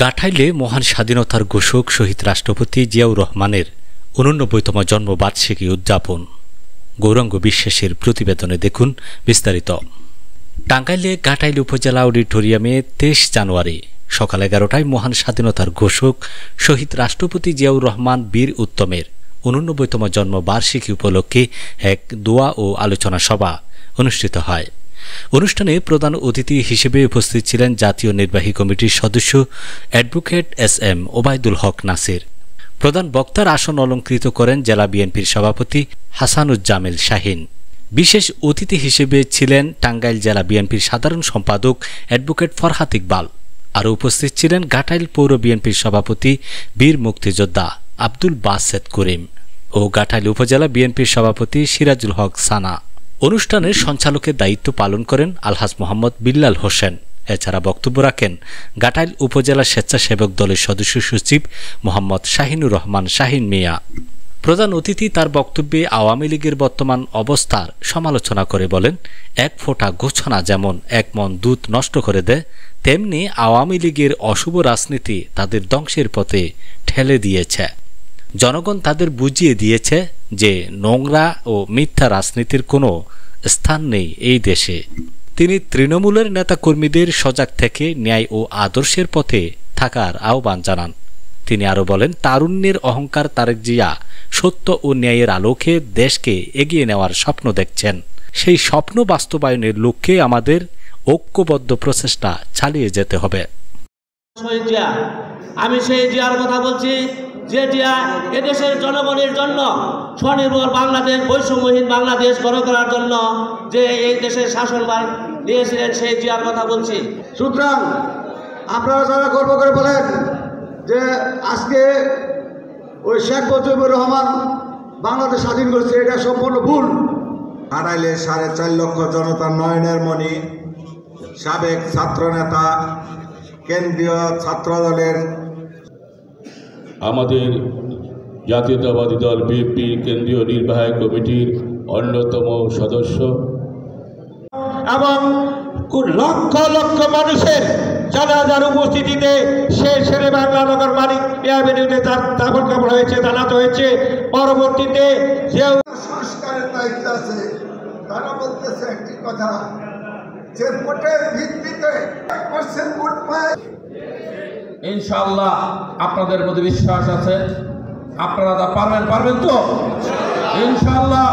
গাঁঠাইলে মহান স্বাধীনতার ঘোষক শহীদ রাষ্ট্রপতি জিয়াউর রহমানের ৮৯তম জন্মবার্ষিকী উদযাপন। গৌরাঙ্গ বিশ্বাসের প্রতিবেদনে দেখুন বিস্তারিত। টাঙ্গাইলে গাঁঠাইল উপজেলা অডিটোরিয়ামে ২৩ জানুয়ারি সকাল ১১টায় মহান স্বাধীনতার ঘোষক শহীদ রাষ্ট্রপতি জিয়াউর রহমান বীর উত্তমের ৮৯তম জন্মবার্ষিকী উপলক্ষে এক দোয়া ও আলোচনা সভা অনুষ্ঠিত হয়। অনুষ্ঠানে প্রধান অতিথি হিসেবে উপস্থিত ছিলেন জাতীয় নির্বাহী কমিটির সদস্য অ্যাডভোকেট এস.এম. ওবায়দুল হক নাসির। প্রধান বক্তার আসন অলঙ্কৃত করেন জেলা বিএনপির সভাপতি হাসানুজ্জামিল শাহীন। বিশেষ অতিথি হিসেবে ছিলেন টাঙ্গাইল জেলা বিএনপির সাধারণ সম্পাদক অ্যাডভোকেট ফরহাদ ইকবাল। আরও উপস্থিত ছিলেন গাঁঠাইল পৌর বিএনপির সভাপতি বীর মুক্তিযোদ্ধা আব্দুল বাসেত করিম ও গাঁঠাইল উপজেলা বিএনপির সভাপতি সিরাজুল হক সানা। অনুষ্ঠানের সঞ্চালকের দায়িত্ব পালন করেন আলহাজ মোহাম্মদ বিল্লাল হোসেন। এছাড়া বক্তব্য রাখেন গাঁঠাইল উপজেলা স্বেচ্ছাসেবক দলের সদস্য সচিব মোহাম্মদ শাহিনুর রহমান শাহিন মিয়া। প্রধান অতিথি তার বক্তব্যে আওয়ামী লীগের বর্তমান অবস্থার সমালোচনা করে বলেন, এক ফোঁটা গোছনা যেমন এক মন দুধ নষ্ট করে দেয়, তেমনি আওয়ামী লীগের অশুভ রাজনীতি তাদের ধ্বংসের পথে ঠেলে দিয়েছে। জনগণ তাদের বুঝিয়ে দিয়েছে যে নোংরা ও মিথ্যা রাজনীতির কোনো স্থান নেই এই দেশে। তিনি তৃণমূলের নেতাকর্মীদের সজাগ থেকে ন্যায় ও আদর্শের পথে থাকার আহ্বান জানান। তিনি আরও বলেন, তারুণ্যের অহংকার তারেক জিয়া সত্য ও ন্যায়ের আলোকে দেশকে এগিয়ে নেওয়ার স্বপ্ন দেখছেন। সেই স্বপ্ন বাস্তবায়নের লক্ষ্যে আমাদের ঐক্যবদ্ধ প্রচেষ্টা চালিয়ে যেতে হবে। আমি সেই জিয়ার কথা বলছি যে জিয়া এদেশের জনগণের জন্য স্বনির্ভর বাংলাদেশ, বৈষম্যহীন বাংলাদেশ গড়ে তোলার জন্য যে এই দেশের শাসনভার নিয়েছিলেন, সেই জিয়ার কথা বলছি। সুতরাং আপনারা যারা গর্ব করে বলেন যে আজকে ওই শেখ মুজিবুর রহমান বাংলাদেশ স্বাধীন করেছে, এটা সম্পূর্ণ ভুল। হারাইলে ৪.৫ লক্ষ জনতার নয়নের মণি, সাবেক ছাত্রনেতা, কেন্দ্রীয় ছাত্র দলের, আমাদের জাতীয়তাবাদী দল বিএনপি কেন্দ্রীয় নির্বাহী কমিটির অন্যতম সদস্য এবং লক্ষ লক্ষ মানুষের জানাজার উপস্থিতিতে সে ছেলে বাংলা নগর মালিক এভিনিউতে তার দাফন কাপড় হয়েছে, জানাতে হয়েছে। পরবর্তীতে যে সংস্কারের দায়িত্ব আছে, তারা বলতেছে একটি কথা যে ভোটের ভিত্তিতে 1% ভোট পায়। ইনশাআল্লাহ আপনাদের মধ্যে বিশ্বাস আছে, আপনারা পারবেন তো ইনশাআল্লাহ।